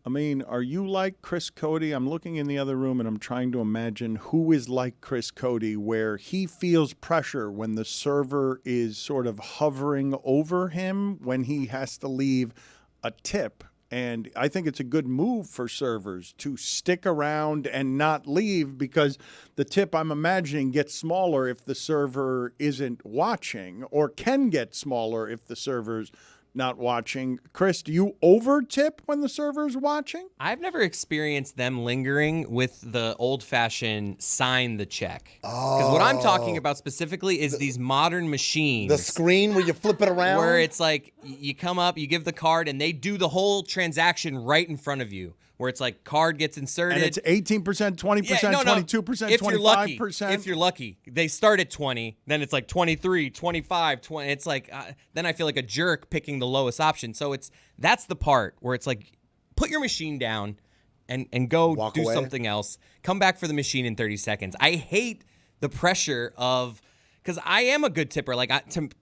I mean, are you like Chris Cody? I'm looking in the other room and I'm trying to imagine who is like Chris Cody, where he feels pressure when the server is sort of hovering over him when he has to leave a tip. And I think it's a good move for servers to stick around and not leave, because the tip, I'm imagining, gets smaller if the server isn't watching, or can get smaller if the server's not watching. Chris, do you over tip when the server's watching? I've never experienced them lingering with the old-fashioned sign the check. Because what I'm talking about specifically is these modern machines. The screen where you flip it around? Where it's like you come up, you give the card, and they do the whole transaction right in front of you. Where it's like card gets inserted. And it's 18%, 20%, 22%, 25%. If you're lucky. They start at 20, then it's like 23, 25, 20. It's like, then I feel like a jerk picking the lowest option. So that's the part where it's like, put your machine down and go Walk do away. something else. Come back for the machine in 30 seconds. I hate the pressure of, because I am a good tipper. Like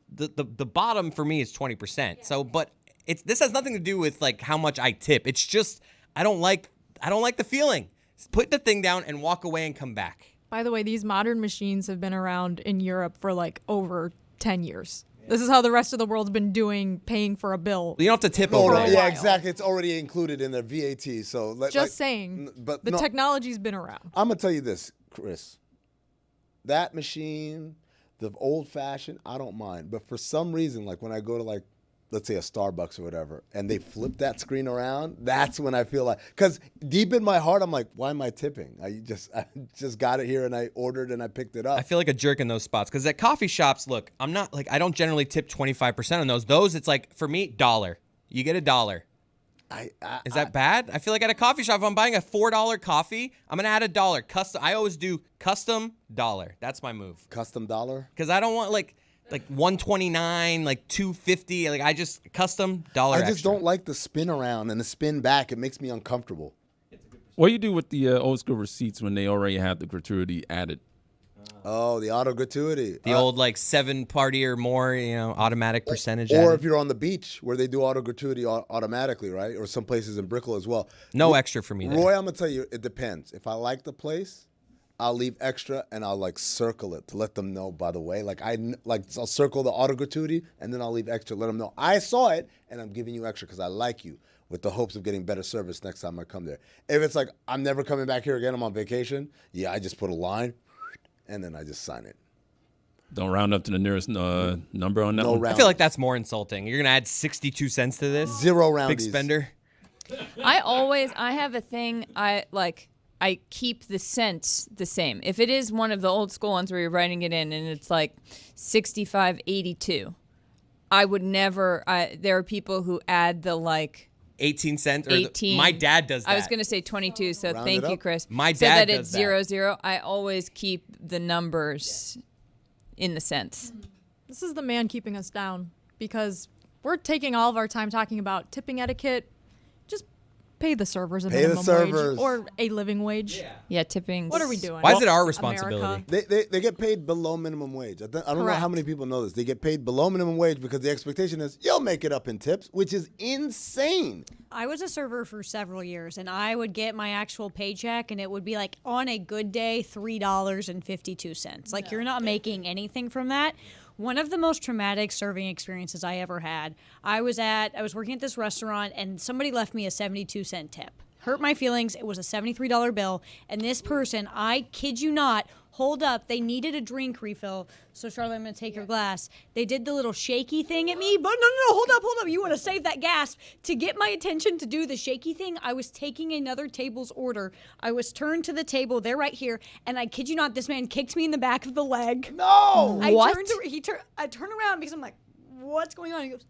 the bottom for me is 20%. So, but this has nothing to do with like how much I tip. It's just, I don't like the feeling. Put the thing down and walk away and come back. By the way, these modern machines have been around in Europe for like over 10 years. Yeah. This is how the rest of the world's been paying for a bill. You don't have to tip over it. Yeah, exactly. It's already included in their VAT. So saying, but the technology's been around. I'm going to tell you this, Chris. That machine, the old-fashioned, I don't mind. But for some reason, like when I go to like, let's say a Starbucks or whatever, and they flip that screen around, that's when I feel like, because deep in my heart, I'm like, why am I tipping? I just got it here and I ordered and I picked it up. I feel like a jerk in those spots, because at coffee shops, look, I don't generally tip 25% on those. Those, it's like, for me, $1. You get $1. Is that bad? I feel like at a coffee shop, if I'm buying a $4 coffee, I'm going to add $1. Custom. I always do custom $1. That's my move. Custom $1? Because I don't want, like $1.29, like $2.50, like I just custom $1 I just extra. don't like the spin around and the spin back. It makes me uncomfortable. What do you do with the old school receipts when they already have the gratuity added? Oh, the auto gratuity. The old like 7-party or more, automatic percentage. Or added. if you're on the beach where they do auto gratuity automatically, right? Or some places in Brickell as well. No extra for me there. Roy, I'm going to tell you, it depends. If I like the place, I'll leave extra and I'll like circle it to let them know, by the way. I'll circle the auto gratuity and then I'll leave extra, let them know I saw it and I'm giving you extra because I like you, with the hopes of getting better service next time I come there. If it's like, I'm never coming back here again, I'm on vacation, I just put a line and then I just sign it. Don't round up to the nearest number on that one? I feel like that's more insulting. You're going to add 62 cents to this? Zero roundies. Big spender. I have a thing, I keep the cents the same. If it is one of the old school ones where you're writing it in and it's like 65.82, I would never. There are people who add the like 18 cents. 18. My dad does that. I was going to say 22, so Round thank it you, up. Chris. My so dad that does it's that. 0.00. I always keep the numbers in the cents. This is the man keeping us down, because we're taking all of our time talking about tipping etiquette. Just pay the servers a minimum wage or a living wage. Yeah, tipping. What are we doing? Why is it our responsibility? America. They get paid below minimum wage. I don't know how many people know this. They get paid below minimum wage because the expectation is you'll make it up in tips, which is insane. I was a server for several years, and I would get my actual paycheck, and it would be like, on a good day, $3.52. Like, you're not making anything from that. One of the most traumatic serving experiences I ever had, I was working at this restaurant, and somebody left me a 72-cent tip. Hurt my feelings. It was a $73 bill, and this person, I kid you not, hold up. They needed a drink refill. So, Charlotte, I'm going to take your glass. They did the little shaky thing at me. But no, hold up. You want to save that gas. To get my attention to do the shaky thing, I was taking another table's order. I was turned to the table. They're right here. And I kid you not, this man kicked me in the back of the leg. No! What? I turn around because I'm like, what's going on? He goes,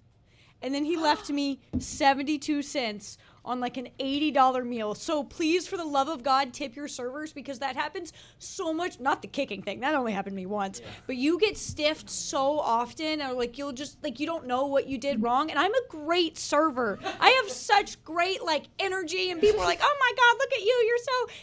and then he left me 72 cents on like an $80 meal. So please, for the love of God, tip your servers, because that happens so much. Not the kicking thing. That only happened to me once. But you get stiffed so often, or like you'll just, like, you don't know what you did wrong. And I'm a great server. I have such great like energy, and people are like, oh my God, look at you.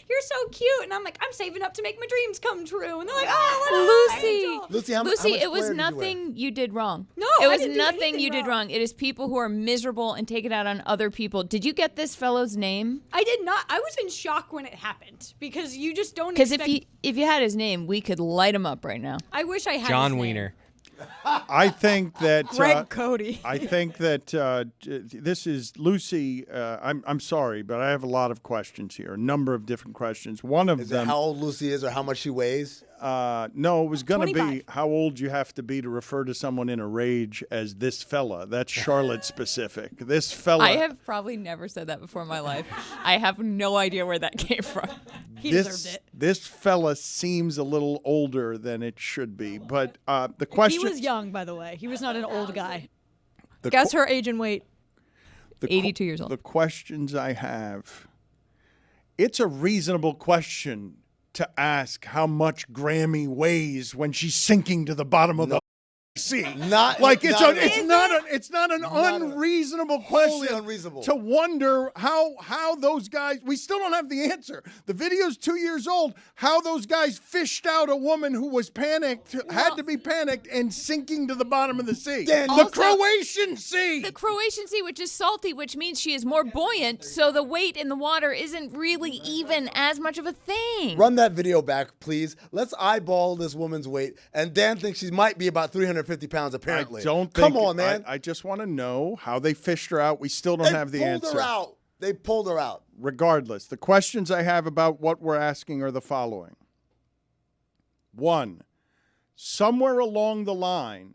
You're so cute. And I'm like, I'm saving up to make my dreams come true. And they're like, oh, Lucy, how Lucy, much it was square did you nothing you did wrong. No, it I was didn't do nothing anything you did wrong. It is people who are miserable and take it out on other people. Did you get get this fellow's name? I did not. I was in shock when it happened because you just don't Because expect. if you had his name, we could light him up right now. I wish I had John his name. Wiener. I think that Greg Cody. I think that this is Lucy. I'm sorry, but I have a lot of questions here. A number of different questions. One of Is them. it how old Lucy is or how much she weighs? No, it was going to be 25. how old you have to be to refer to someone in a rage as this fella. That's Charlotte specific. This fella. I have probably never said that before in my life. I have no idea where that came from. He deserved it. This fella seems a little older than it should be. But the question. He was young, by the way. He was not an old guy. Guess her age and weight. 82 years old. The questions I have. It's a reasonable question to ask how much Grammy weighs when she's sinking to the bottom of the sea. Not Like it's not an unreasonable wholly question unreasonable. to wonder how those guys. We still don't have the answer. The video's 2 years old. How those guys fished out a woman who was panicked, had to be panicked, and sinking to the bottom of the sea. Dan, The Also- Croatian Sea. The Croatian Sea, which is salty, which means she is more buoyant, so the weight in the water isn't really even as much of a thing. Run that video back, please. Let's eyeball this woman's weight. And Dan thinks she might be about 350 pounds, apparently. I don't Come think- on, man. I just want to know how they fished her out. We still don't have the answer. Her out. They pulled her out. Regardless, the questions I have about what we're asking are the following. 1, somewhere along the line,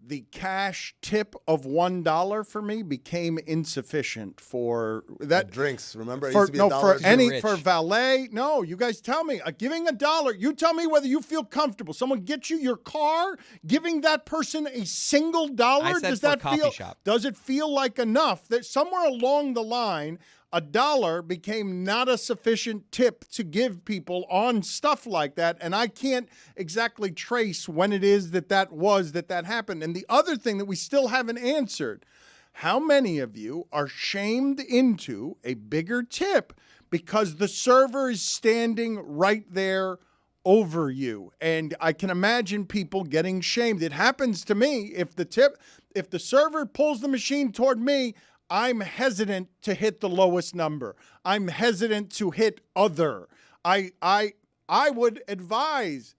the cash tip of $1 for me became insufficient for that. Drinks, remember? It For, used to be no, $1. for any rich. for valet. No, you guys tell me. Giving $1. You tell me whether you feel comfortable. Someone gets you your car, giving that person a single dollar. I said Does for that coffee feel? shop. Does it feel like enough that somewhere along the line, $1 became not a sufficient tip to give people on stuff like that? And I can't exactly trace when it is that happened. And the other thing that we still haven't answered. How many of you are shamed into a bigger tip because the server is standing right there over you? And I can imagine people getting shamed. It happens to me. If the server pulls the machine toward me, I'm hesitant to hit the lowest number. I'm hesitant to hit other. I would advise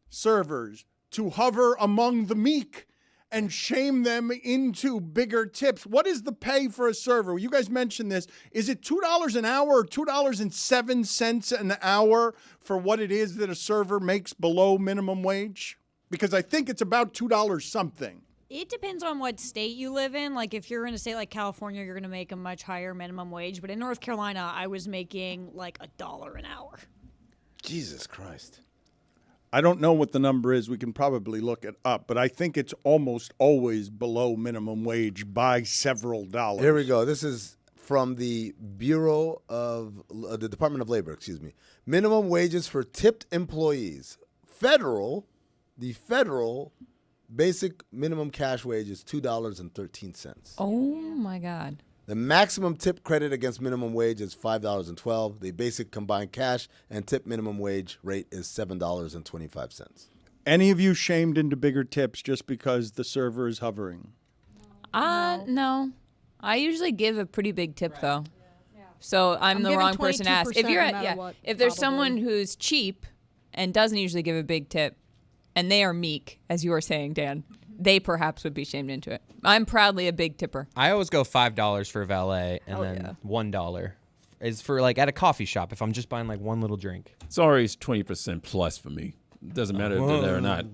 servers to hover among the meek and shame them into bigger tips. What is the pay for a server? You guys mentioned this. Is it $2 an hour or $2.07 an hour for what it is that a server makes below minimum wage? Because I think it's about $2 something. It depends on what state you live in. Like, if you're in a state like California, you're going to make a much higher minimum wage. But in North Carolina, I was making like $1 an hour. Jesus Christ. I don't know what the number is. We can probably look it up, but I think it's almost always below minimum wage by several dollars. Here we go. This is from the Bureau of the Department of Labor, Minimum wages for tipped employees. The federal basic minimum cash wage is $2.13. Oh my God. The maximum tip credit against minimum wage is $5.12. The basic combined cash and tip minimum wage rate is $7.25. Any of you shamed into bigger tips just because the server is hovering? No. I usually give a pretty big tip though. So I'm the giving wrong person to ask. If 22% you're no matter what, if there's probably. someone who's cheap and doesn't usually give a big tip, and they are meek, as you were saying, Dan, they perhaps would be shamed into it. I'm proudly a big tipper. I always go $5 for valet, and Hell then yeah. $1 is for like at a coffee shop if I'm just buying like one little drink. It's always 20% plus for me. It doesn't matter if they're there or not.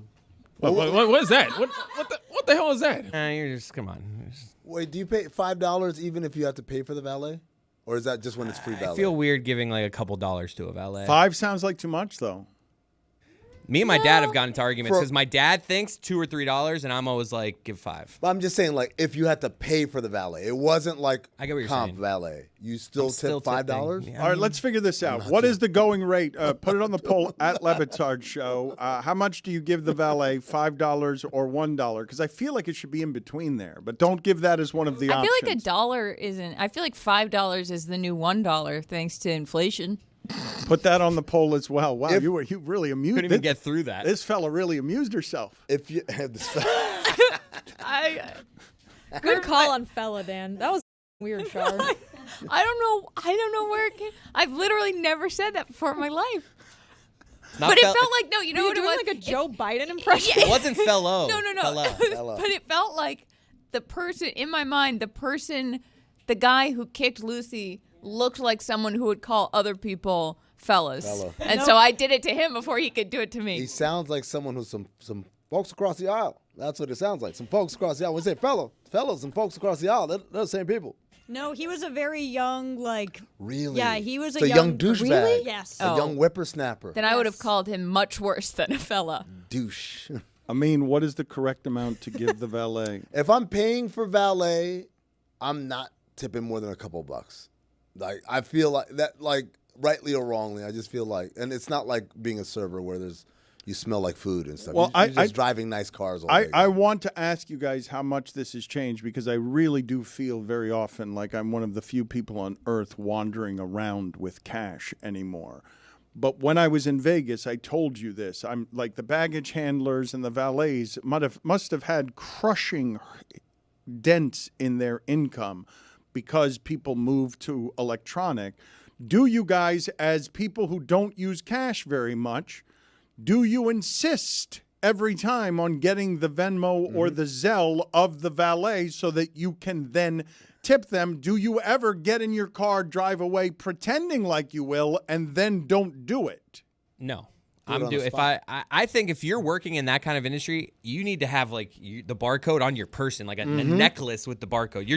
What is that? What the hell is that? You're just come on. Wait, do you pay $5 even if you have to pay for the valet? Or is that just when it's free valet? I feel weird giving like a couple dollars to a valet. $5 sounds like too much, though. Me and my dad have gotten into arguments For- because my dad thinks $2 or $3, and I'm always like, give $5. But I'm just saying, like, if you had to pay for the valet, it wasn't like I get what you're comp saying. valet. You still tip $5? tipping. Yeah, All right, let's figure this out. What is the going rate? Put it on the poll at LeBatard Show. How much do you give the valet, $5 or $1? Because I feel like it should be in between there, but don't give that as one of the I options. feel like $1 isn't. I feel like $5 is the new $1 thanks to inflation. Put that on the poll as well. Wow, If- you really amused. couldn't even get through that. This fella really amused herself. If you Good call on fella, Dan. That was weird, Char. I don't know where it came. I've literally never said that before in my life. Not But it fel- felt like, no, you know Are you what it doing was? like a Joe Biden impression? It wasn't fellow. No. Fella. But it felt like the person, in my mind, the guy who kicked Lucy looked like someone who would call other people fellas. Fella. And so I did it to him before he could do it to me. He sounds like someone who's some folks across the aisle. That's what it sounds like. Some folks across the aisle. When we say fellas and folks across the aisle, they're the same people. No, he was a very young, like. Really? Yeah, he was It's a young douchebag. Really? Yes. A young whippersnapper. Then I would have called him much worse than a fella. Douche. I mean, what is the correct amount to give the valet? If I'm paying for valet, I'm not tipping more than a couple bucks. Like, I feel like that, like, rightly or wrongly, I just feel like, and it's not like being a server where you smell like food and stuff. Well, you're just driving nice cars all day. I want to ask you guys how much this has changed, because I really do feel very often like I'm one of the few people on earth wandering around with cash anymore. But when I was in Vegas, I told you this. I'm like, the baggage handlers and the valets must have had crushing dents in their income because people moved to electronic. Do you guys, as people who don't use cash very much, do you insist every time on getting the Venmo or the Zelle of the valet so that you can then tip them? Do you ever get in your car, drive away, pretending like you will, and then don't do it? No. I think if you're working in that kind of industry, you need to have like the barcode on your person, like a necklace with the barcode.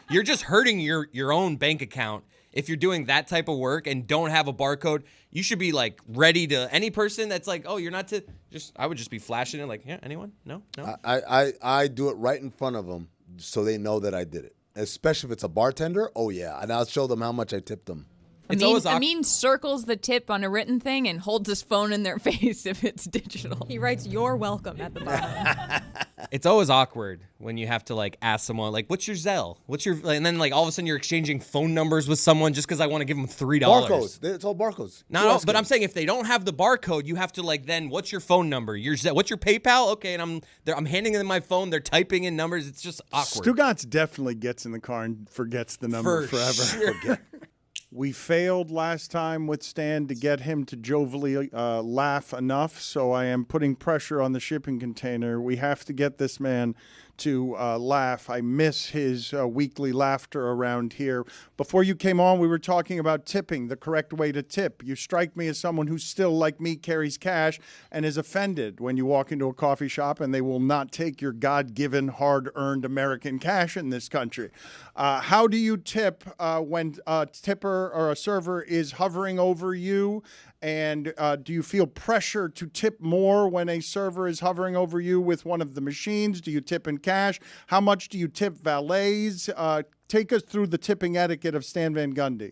You're just hurting your own bank account. If you're doing that type of work and don't have a barcode, you should be like ready to any person that's like, oh, you're not to just. I would just be flashing it like, yeah, anyone? No. I do it right in front of them so they know that I did it. Especially if it's a bartender. Oh yeah, and I'll show them how much I tipped them. Amin circles the tip on a written thing and holds his phone in their face if it's digital. He writes "You're welcome" at the bottom. It's always awkward when you have to like ask someone like, "What's your Zelle? What's your?" And then like all of a sudden you're exchanging phone numbers with someone just because I want to give them $3. Barcodes. It's all barcodes. No, but I'm saying if they don't have the barcode, you have to like then. What's your phone number? What's your PayPal? Okay, and I'm handing them my phone. They're typing in numbers. It's just awkward. Stugotz definitely gets in the car and forgets the number forever. Sure. We failed last time with Stan to get him to jovially laugh enough, so I am putting pressure on the shipping container. We have to get this man to laugh. I miss his weekly laughter around here. Before you came on, we were talking about tipping, the correct way to tip. You strike me as someone who still, like me, carries cash and is offended when you walk into a coffee shop and they will not take your God-given, hard-earned American cash in this country. How do you tip when a tipper or a server is hovering over you? And do you feel pressure to tip more when a server is hovering over you with one of the machines? Do you tip in cash? How much do you tip valets? Take us through the tipping etiquette of Stan Van Gundy.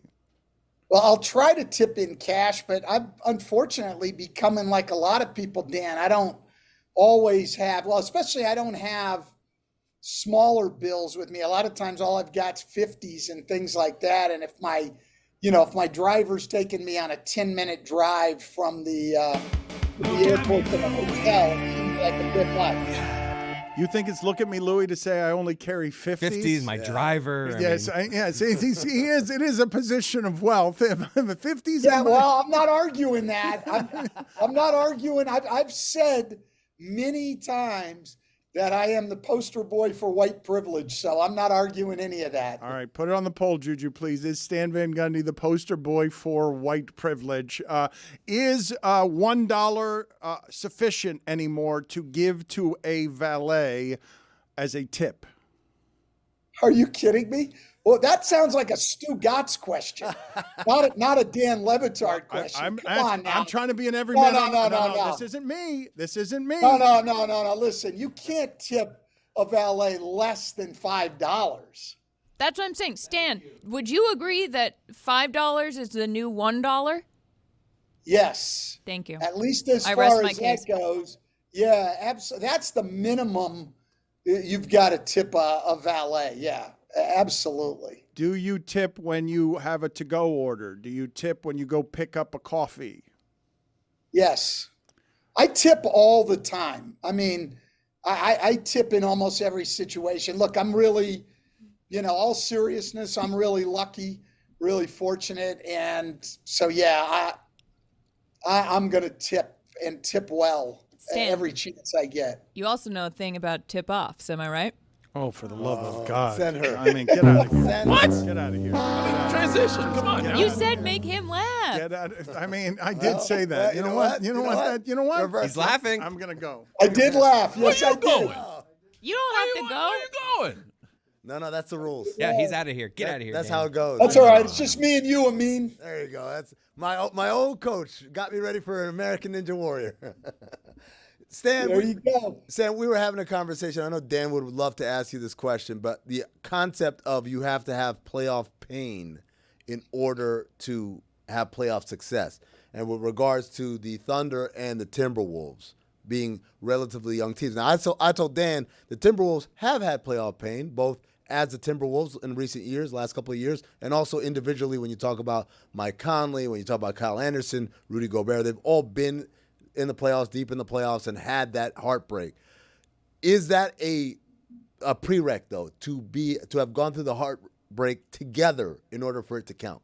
Well, I'll try to tip in cash, but I'm unfortunately becoming like a lot of people, Dan. I don't always have, especially I don't have smaller bills with me. A lot of times all I've got is 50s and things like that. And if my driver's taking me on a 10-minute drive from the airport to the hotel, I can rip up. You think it's look at me, Louie, to say I only carry 50s? 50s, my driver. Yes, yes. He is. It is a position of wealth. 50s. Yeah, well, I'm not arguing that. I'm not arguing. I've said many times that I am the poster boy for white privilege, so I'm not arguing any of that. All right, put it on the poll, Juju, please. Is Stan Van Gundy the poster boy for white privilege? Is $1 sufficient anymore to give to a valet as a tip? Are you kidding me? Well, that sounds like a Stugotz question, not a Dan Le Batard question. Come on now. I'm trying to be an everyman. No. This isn't me. This isn't me. No. Listen, you can't tip a valet less than $5. That's what I'm saying. Stan, would you agree that $5 is the new $1? Yes. Thank you. At least as I rest far my as case. that goes. Yeah, absolutely. That's the minimum you've got to tip a valet. Yeah. Absolutely. Do you tip when you have a to-go order? Do you tip when you go pick up a coffee? Yes. I tip all the time. I mean, I tip in almost every situation. Look, I'm really, all seriousness, I'm really lucky. really fortunate. And so, yeah, I'm going to tip and tip well Stan, every chance I get. You also know a thing about tip-offs, am I right? Oh, for the love of God. Send her. I mean, get out of here. What? Get out of here. Transition. Come on now. You said make him laugh. Get out. I mean, I did say that. You know what? You know what? Reverse He's laughing. I'm going to go. I did laugh. Where Yes, you I did. going? You don't have to go. Where you going? No, that's the rules. Yeah, he's out of here. Get out of here. That's Dan. how it goes. That's all right. It's just me and you, Amin. There you go. That's my old coach got me ready for an American Ninja Warrior. Stan, There you go. Stan, we were having a conversation. I know Dan would love to ask you this question, but the concept of you have to have playoff pain in order to have playoff success. And with regards to the Thunder and the Timberwolves being relatively young teams. Now, I told Dan the Timberwolves have had playoff pain, both as the Timberwolves in recent years, last couple of years, and also individually when you talk about Mike Conley, when you talk about Kyle Anderson, Rudy Gobert, they've all been in the playoffs, deep in the playoffs, and had that heartbreak. Is that a prereq, though, to have gone through the heartbreak together in order for it to count?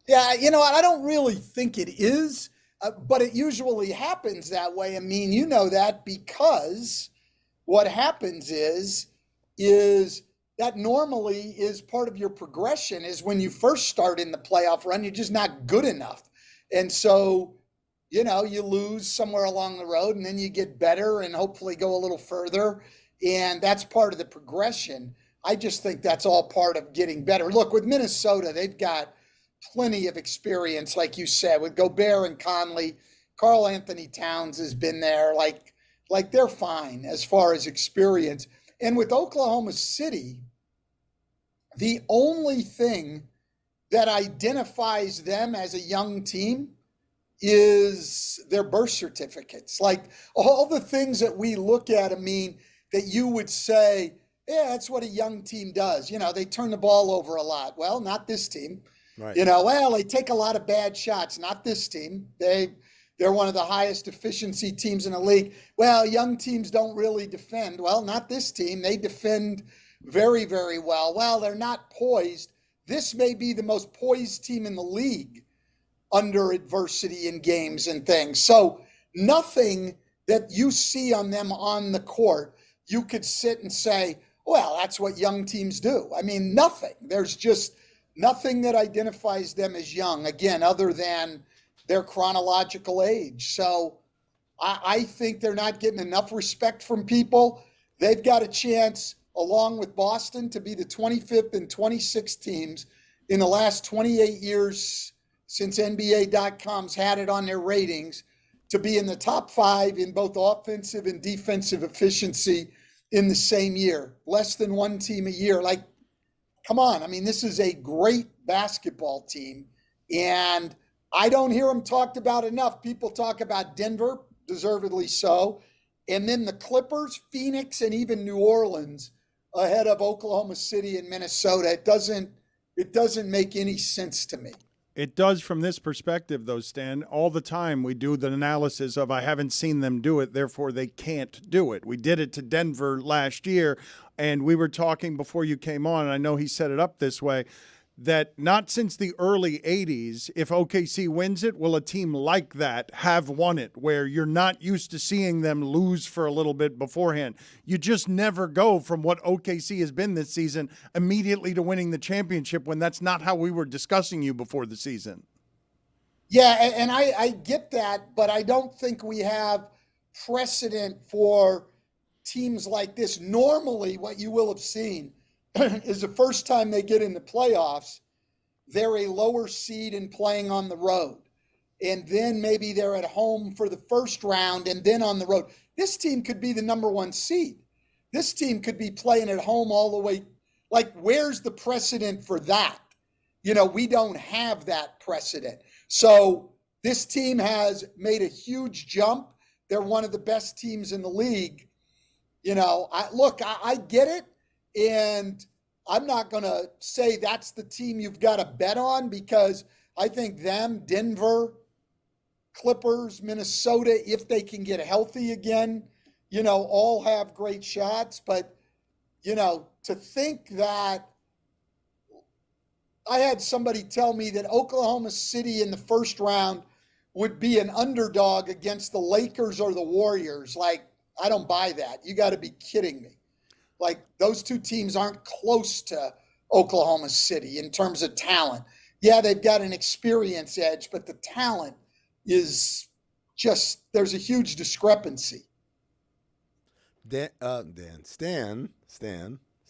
Yeah, you know what? I don't really think it is, but it usually happens that way. I mean, you know that because what happens is that normally is part of your progression is when you first start in the playoff run, you're just not good enough. And so, you know, you lose somewhere along the road and then you get better and hopefully go a little further. And that's part of the progression. I just think that's all part of getting better. Look, with Minnesota, they've got plenty of experience, like you said, with Gobert and Conley. Karl Anthony Towns has been there. Like they're fine as far as experience. And with Oklahoma City, the only thing that identifies them as a young team is their birth certificates. Like all the things that we look at, I mean, that you would say, yeah, that's what a young team does. You know, they turn the ball over a lot. Well, not this team. Right. You know, well, they take a lot of bad shots. Not this team. They're one of the highest efficiency teams in the league. Well, young teams don't really defend. Well, not this team. They defend very, very well. Well, they're not poised. This may be the most poised team in the league under adversity in games and things. So nothing that you see on them on the court, you could sit and say, well, that's what young teams do. I mean, nothing. There's just nothing that identifies them as young, again, other than their chronological age. So I think they're not getting enough respect from people. They've got a chance, along with Boston, to be the 25th and 26th teams in the last 28 years since NBA.com's had it on their ratings, to be in the top 5 in both offensive and defensive efficiency in the same year. Less than one team a year. Like, come on. I mean, this is a great basketball team. And I don't hear them talked about enough. People talk about Denver, deservedly so, and then the Clippers, Phoenix, and even New Orleans ahead of Oklahoma City and Minnesota. It doesn't make any sense to me. It does from this perspective, though, Stan. All the time we do the analysis of I haven't seen them do it, therefore they can't do it. We did it to Denver last year, and we were talking before you came on, and I know he set it up this way, that not since the early 80s, if OKC wins it, will a team like that have won it, where you're not used to seeing them lose for a little bit beforehand. You just never go from what OKC has been this season immediately to winning the championship when that's not how we were discussing you before the season. Yeah, and I get that, but I don't think we have precedent for teams like this. Normally, what you will have seen is the first time they get in the playoffs, they're a lower seed and playing on the road. And then maybe they're at home for the first round and then on the road. This team could be the number 1 seed. This team could be playing at home all the way. Like, where's the precedent for that? You know, we don't have that precedent. So this team has made a huge jump. They're one of the best teams in the league. You know, I get it. And I'm not going to say that's the team you've got to bet on, because I think them, Denver, Clippers, Minnesota, if they can get healthy again, you know, all have great shots. But, you know, to think that I had somebody tell me that Oklahoma City in the first round would be an underdog against the Lakers or the Warriors. Like, I don't buy that. You got to be kidding me. Like, those two teams aren't close to Oklahoma City in terms of talent. Yeah, they've got an experience edge, but the talent is just, there's a huge discrepancy. Stan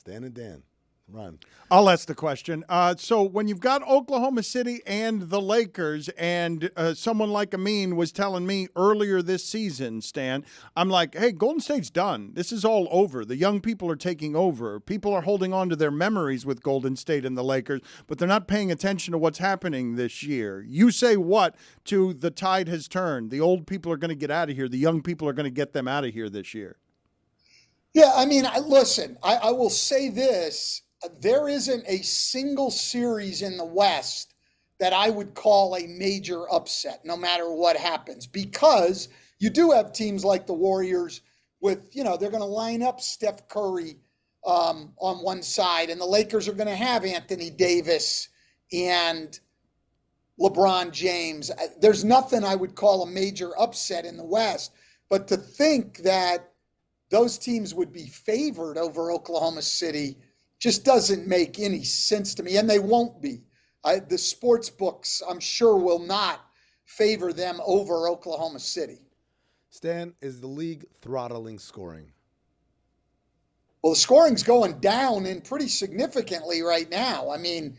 and Dan. Run. I'll ask the question. So when you've got Oklahoma City and the Lakers, and someone like Amin was telling me earlier this season, Stan, I'm like, hey, Golden State's done. This is all over. The young people are taking over. People are holding on to their memories with Golden State and the Lakers, but they're not paying attention to what's happening this year. You say what to the tide has turned? The old people are going to get out of here. The young people are going to get them out of here this year. Yeah, I mean, listen, I will say this. There isn't a single series in the West that I would call a major upset, no matter what happens, because you do have teams like the Warriors with, they're going to line up Steph Curry on one side, and the Lakers are going to have Anthony Davis and LeBron James. There's nothing I would call a major upset in the West, but to think that those teams would be favored over Oklahoma City just doesn't make any sense to me, and they won't be. The sports books, I'm sure, will not favor them over Oklahoma City. Stan, is the league throttling scoring? Well, the scoring's going down and pretty significantly right now. I mean,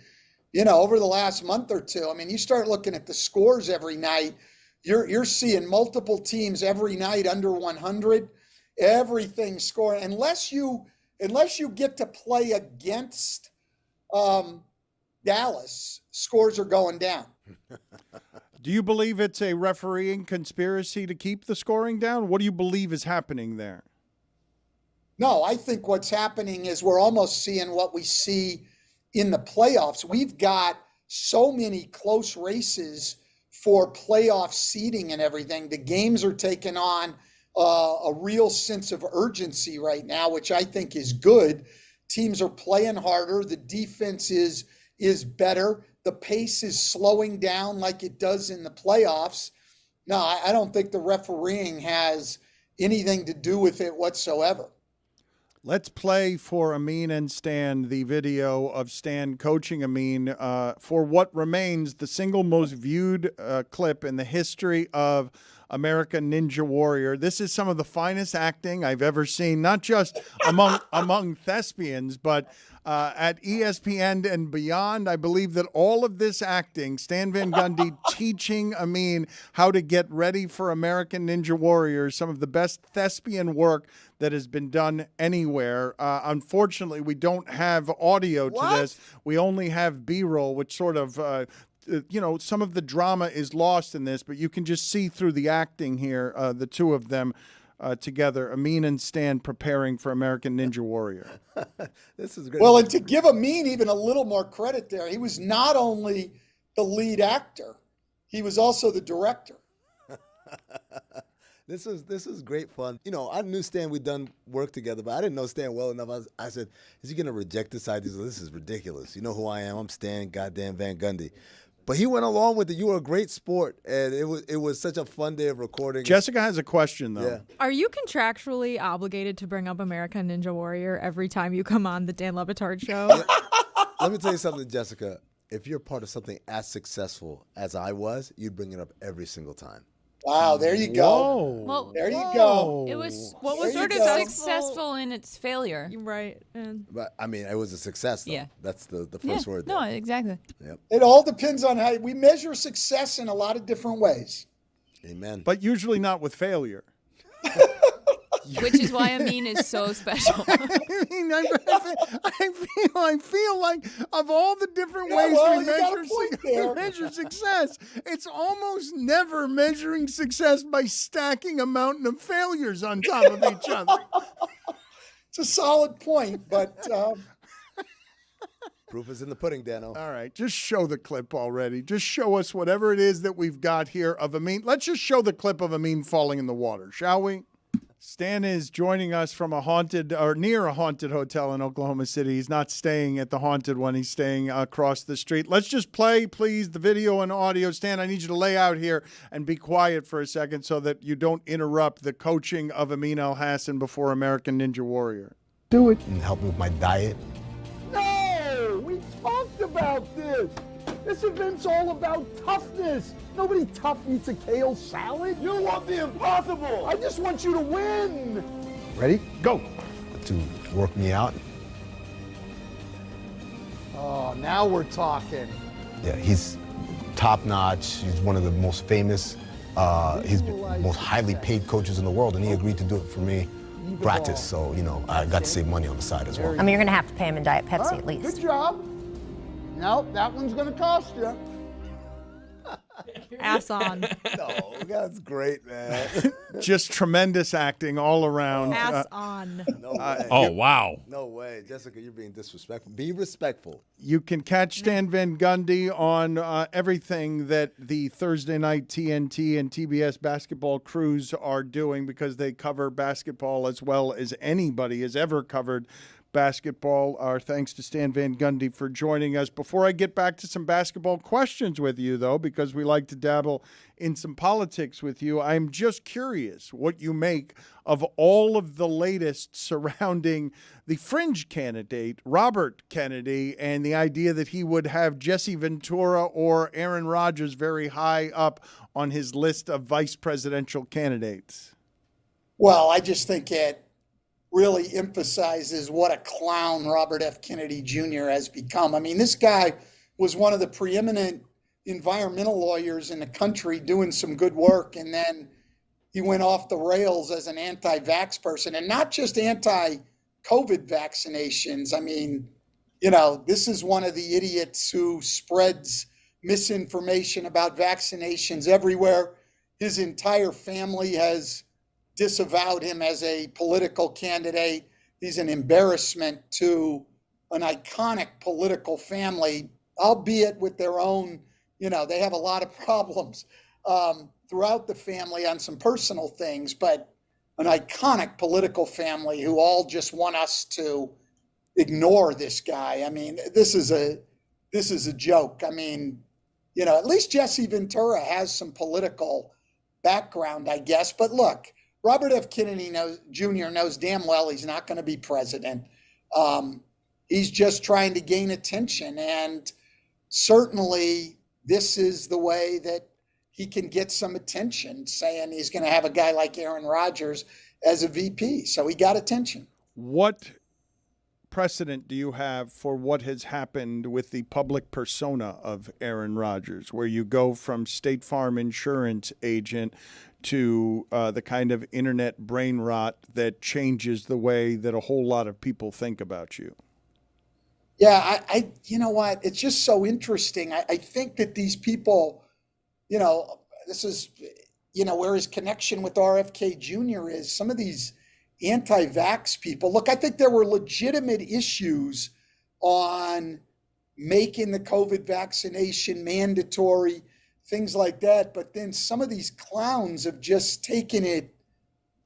over the last month or two, you start looking at the scores every night, you're seeing multiple teams every night under 100, everything scoring, unless you get to play against Dallas, scores are going down. Do you believe it's a refereeing conspiracy to keep the scoring down? What do you believe is happening there? No, I think what's happening is we're almost seeing what we see in the playoffs. We've got so many close races for playoff seeding and everything. The games are taking on a real sense of urgency right now, which I think is good. Teams are playing harder. The defense is better. The pace is slowing down like it does in the playoffs. No, I don't think the refereeing has anything to do with it whatsoever. Let's play for Amin and Stan the video of Stan coaching Amin for what remains the single most viewed clip in the history of American Ninja Warrior. This is some of the finest acting I've ever seen, not just among thespians, but at ESPN and beyond. I believe that all of this acting, Stan Van Gundy teaching Amin how to get ready for American Ninja Warrior, some of the best thespian work that has been done anywhere. Unfortunately, we don't have audio to this. We only have B-roll, which sort of some of the drama is lost in this, but you can just see through the acting here, the two of them together, Amin and Stan preparing for American Ninja Warrior. This is great. Well, and to give Amin even a little more credit there, he was not only the lead actor, he was also the director. This is great fun. I knew Stan, we'd done work together, but I didn't know Stan well enough. I said, is he going to reject this idea? This is ridiculous. You know who I am. I'm Stan goddamn Van Gundy. But he went along with it. You were a great sport, and it was such a fun day of recording. Jessica has a question, though. Yeah. Are you contractually obligated to bring up American Ninja Warrior every time you come on the Dan Le Batard Show? Let me tell you something, Jessica. If you're part of something as successful as I was, you'd bring it up every single time. Wow, there you go. Whoa. Well, There you go. It was What was There sort you of go. successful in its failure. Right. And But, it was a success, though. Yeah. That's the first word there. No, exactly. Yep. It all depends on how we measure success in a lot of different ways. Amen. But usually not with failure. Which is why Amin is so special. I feel like of all the different ways well, we you got a point there. measure success, it's almost never measuring success by stacking a mountain of failures on top of each other. It's a solid point, but Proof is in the pudding, Dano. All right, just show the clip already. Just show us whatever it is that we've got here of Amin. Let's just show the clip of Amin falling in the water, shall we? Stan is joining us from a haunted or near a haunted hotel in Oklahoma City. He's not staying at the haunted one. He's staying across the street. Let's just play, please, the video and audio. Stan, I need you to lay out here and be quiet for a second so that you don't interrupt the coaching of Amin Al-Hassan before American Ninja Warrior. Do it. And help me with my diet. No! We talked about this! This event's all about toughness. Nobody tough eats a kale salad. You want the impossible. I just want you to win. Ready? Go. To work me out. Oh, now we're talking. Yeah, he's top notch. He's one of the most famous, he's the most highly paid coaches in the world, and he agreed to do it for me. Practice, so, you know, I got to save money on the side as well. I mean, you're going to have to pay him in Diet Pepsi at least. Good job. No, that one's going to cost you. Ass on. No, that's great, man. Just tremendous acting all around. Ass on. No way. Oh, wow. No way. Jessica, you're being disrespectful. Be respectful. You can catch Stan Van Gundy on everything that the Thursday night TNT and TBS basketball crews are doing because they cover basketball as well as anybody has ever covered basketball. Our thanks to Stan Van Gundy for joining us. Before I get back to some basketball questions with you, though, because we like to dabble in some politics with you, I'm just curious what you make of all of the latest surrounding the fringe candidate, Robert Kennedy, and the idea that he would have Jesse Ventura or Aaron Rodgers very high up on his list of vice presidential candidates. Well, I just think it really emphasizes what a clown Robert F. Kennedy Jr. has become. I mean, this guy was one of the preeminent environmental lawyers in the country doing some good work, and then he went off the rails as an anti-vax person, and not just anti-COVID vaccinations. I mean, you know, this is one of the idiots who spreads misinformation about vaccinations everywhere. His entire family has disavowed him as a political candidate. He's an embarrassment to an iconic political family, albeit with their own, you know, they have a lot of problems throughout the family on some personal things, but an iconic political family who all just want us to ignore this guy. I mean, this is a joke. I mean, you know, at least Jesse Ventura has some political background, I guess. But look, Robert F. Kennedy Jr. knows damn well he's not going to be president. He's just trying to gain attention. And certainly this is the way that he can get some attention, saying he's going to have a guy like Aaron Rodgers as a VP. So he got attention. What precedent do you have for what has happened with the public persona of Aaron Rodgers, where you go from State Farm insurance agent to the kind of internet brain rot that changes the way that a whole lot of people think about you? Yeah, I you know what? It's just so interesting. I think that these people, you know, this is, you know, where his connection with RFK Jr. is. Some of these anti-vax people, look, I think there were legitimate issues on making the COVID vaccination mandatory, things like that. But then some of these clowns have just taken it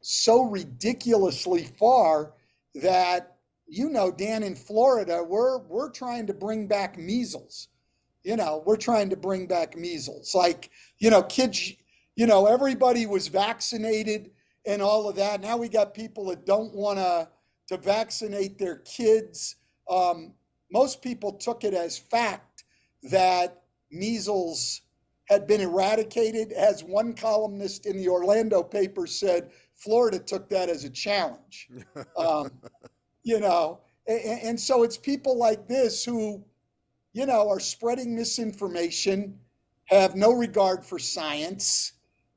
so ridiculously far that, you know, Dan, in Florida, we're trying to bring back measles. You know, we're trying to bring back measles. Like, you know, kids, you know, everybody was vaccinated and all of that. Now we got people that don't want to vaccinate their kids. Most people took it as fact that measles had been eradicated. As one columnist in the Orlando paper said, Florida took that as a challenge. You know, and so it's people like this who, you know, are spreading misinformation, have no regard for science,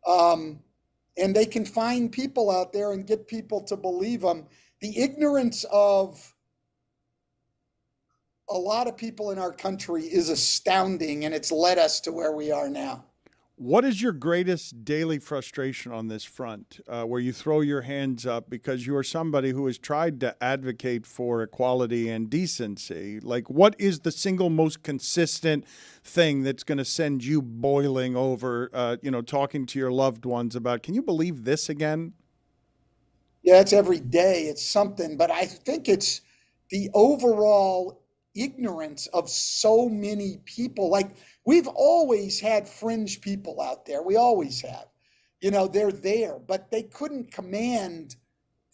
and they can find people out there and get people to believe them. The ignorance of a lot of people in our country is astounding, and it's led us to where we are now. What is your greatest daily frustration on this front, where you throw your hands up because you are somebody who has tried to advocate for equality and decency? Like, what is the single most consistent thing that's going to send you boiling over, you know, talking to your loved ones about, can you believe this again? Yeah, it's every day. It's something. But I think it's the overall ignorance of so many people. Like, we've always had fringe people out there. We always have. They're there, but they couldn't command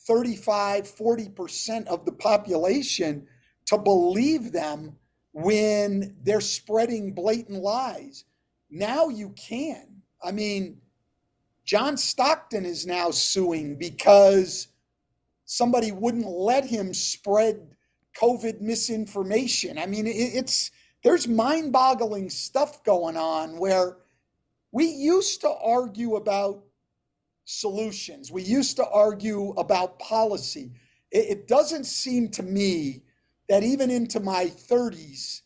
35, 40% of the population to believe them when they're spreading blatant lies. Now you can. I mean, John Stockton is now suing because somebody wouldn't let him spread COVID misinformation. I mean, there's mind-boggling stuff going on where we used to argue about solutions. We used to argue about policy. It doesn't seem to me that even into my 30s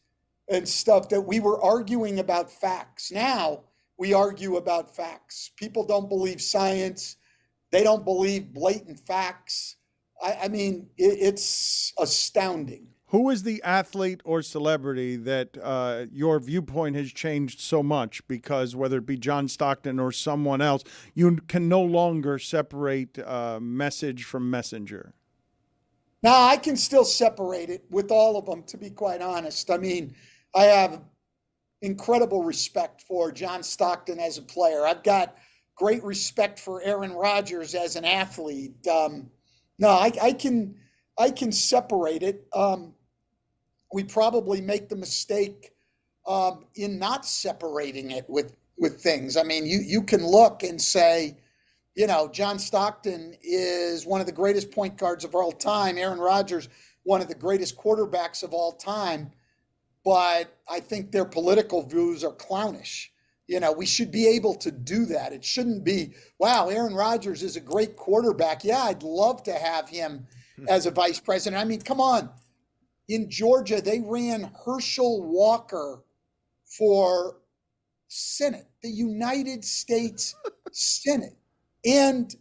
and stuff that we were arguing about facts. Now we argue about facts. People don't believe science. They don't believe blatant facts. I mean, it's astounding. Who is the athlete or celebrity that your viewpoint has changed so much because whether it be John Stockton or someone else, you can no longer separate message from messenger? No, I can still separate it with all of them, to be quite honest. I mean, I have incredible respect for John Stockton as a player. I've got great respect for Aaron Rodgers as an athlete. No, I can separate it. We probably make the mistake in not separating it with things. I mean, you can look and say, John Stockton is one of the greatest point guards of all time. Aaron Rodgers, one of the greatest quarterbacks of all time. But I think their political views are clownish. We should be able to do that. It shouldn't be, wow, Aaron Rodgers is a great quarterback. Yeah, I'd love to have him as a vice president. I mean, come on. In Georgia, they ran Herschel Walker for Senate, the United States Senate. And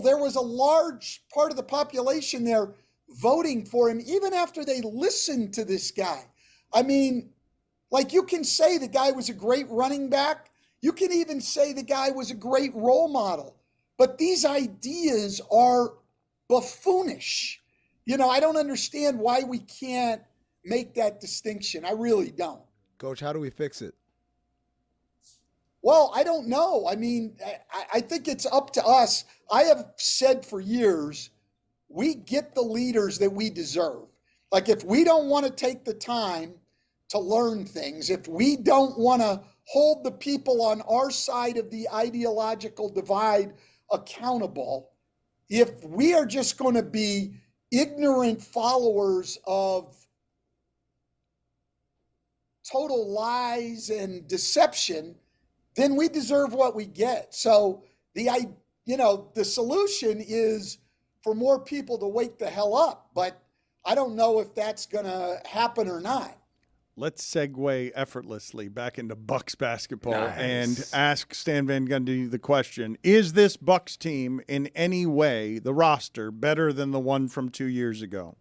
there was a large part of the population there voting for him, even after they listened to this guy. I mean, like, you can say the guy was a great running back. You can even say the guy was a great role model. But these ideas are buffoonish. I don't understand why we can't make that distinction. I really don't. Coach, how do we fix it? Well, I don't know. I mean, I think it's up to us. I have said for years, we get the leaders that we deserve. Like, if we don't want to take the time to learn things, if we don't want to hold the people on our side of the ideological divide accountable, if we are just going to be ignorant followers of total lies and deception, then we deserve what we get. So the solution is for more people to wake the hell up, but I don't know if that's going to happen or not. Let's segue effortlessly back into Bucks basketball Nice. and ask Stan Van Gundy the question. Is this Bucks team in any way, the roster, better than the one from 2 years ago?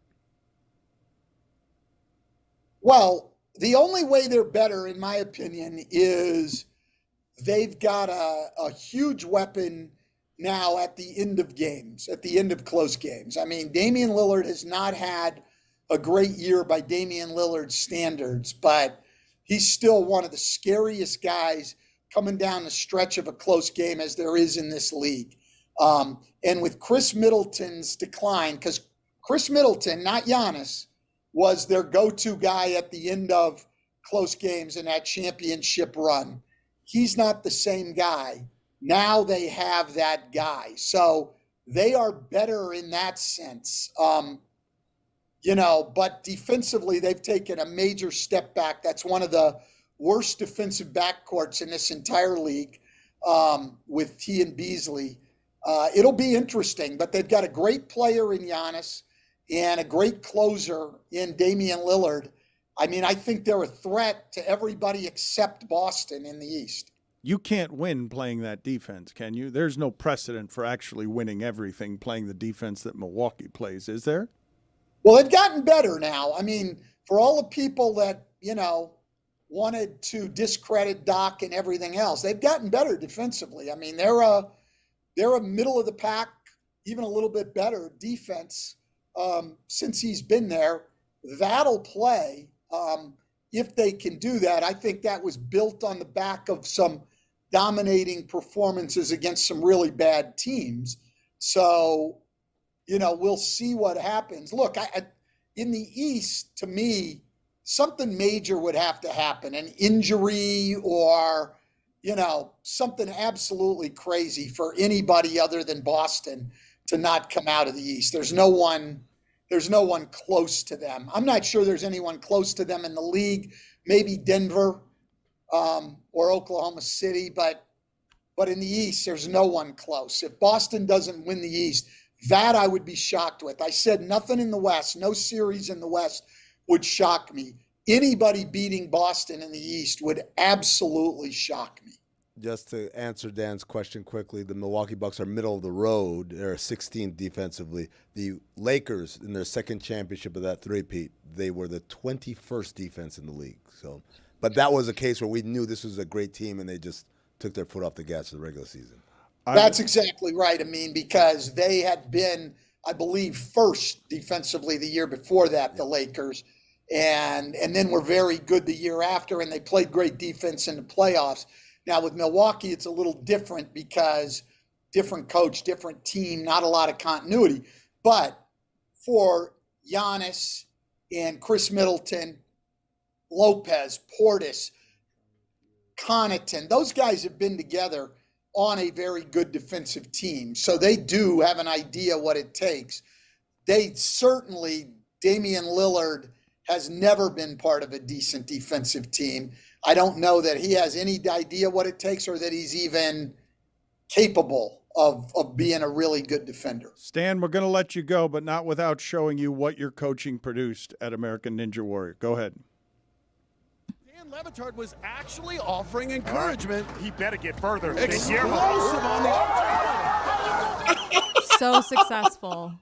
Well, the only way they're better, in my opinion, is they've got a huge weapon now at the end of games, at the end of close games. I mean, Damian Lillard has not had a great year by Damian Lillard's standards, but he's still one of the scariest guys coming down the stretch of a close game as there is in this league. And with Chris Middleton's decline, because Chris Middleton, not Giannis, was their go-to guy at the end of close games in that championship run. He's not the same guy. Now they have that guy. So they are better in that sense. But defensively, they've taken a major step back. That's one of the worst defensive backcourts in this entire league with T and Beasley. It'll be interesting, but they've got a great player in Giannis and a great closer in Damian Lillard. I mean, I think they're a threat to everybody except Boston in the East. You can't win playing that defense, can you? There's no precedent for actually winning everything playing the defense that Milwaukee plays, is there? Well, they've gotten better now. I mean, for all the people that, wanted to discredit Doc and everything else, they've gotten better defensively. I mean, they're a middle of the pack even a little bit better defense since he's been there. That'll play. If they can do that, I think that was built on the back of some dominating performances against some really bad teams. So, we'll see what happens. Look, in the East, to me, something major would have to happen, an injury or, something absolutely crazy for anybody other than Boston to not come out of the East. There's no one close to them. I'm not sure there's anyone close to them in the league. Maybe Denver or Oklahoma City, but in the East, there's no one close. If Boston doesn't win the East, that I would be shocked with. I said nothing in the West, no series in the West would shock me. Anybody beating Boston in the East would absolutely shock me. Just to answer Dan's question quickly, the Milwaukee Bucks are middle of the road. They're 16th defensively. The Lakers, in their second championship of that three-peat, they were the 21st defense in the league. But that was a case where we knew this was a great team, and they just took their foot off the gas for the regular season. That's exactly right, Amin, because they had been, I believe, first defensively the year before that, the Lakers, and then were very good the year after, and they played great defense in the playoffs. Now, with Milwaukee, it's a little different because different coach, different team, not a lot of continuity. But for Giannis and Chris Middleton, Lopez, Portis, Connaughton, those guys have been together on a very good defensive team. So they do have an idea what it takes. Damian Lillard has never been part of a decent defensive team. I don't know that he has any idea what it takes or that he's even capable of being a really good defender. Stan, we're going to let you go, but not without showing you what your coaching produced at American Ninja Warrior. Go ahead. Dan Le Batard was actually offering encouragement. He better get further. Explosive on the So successful.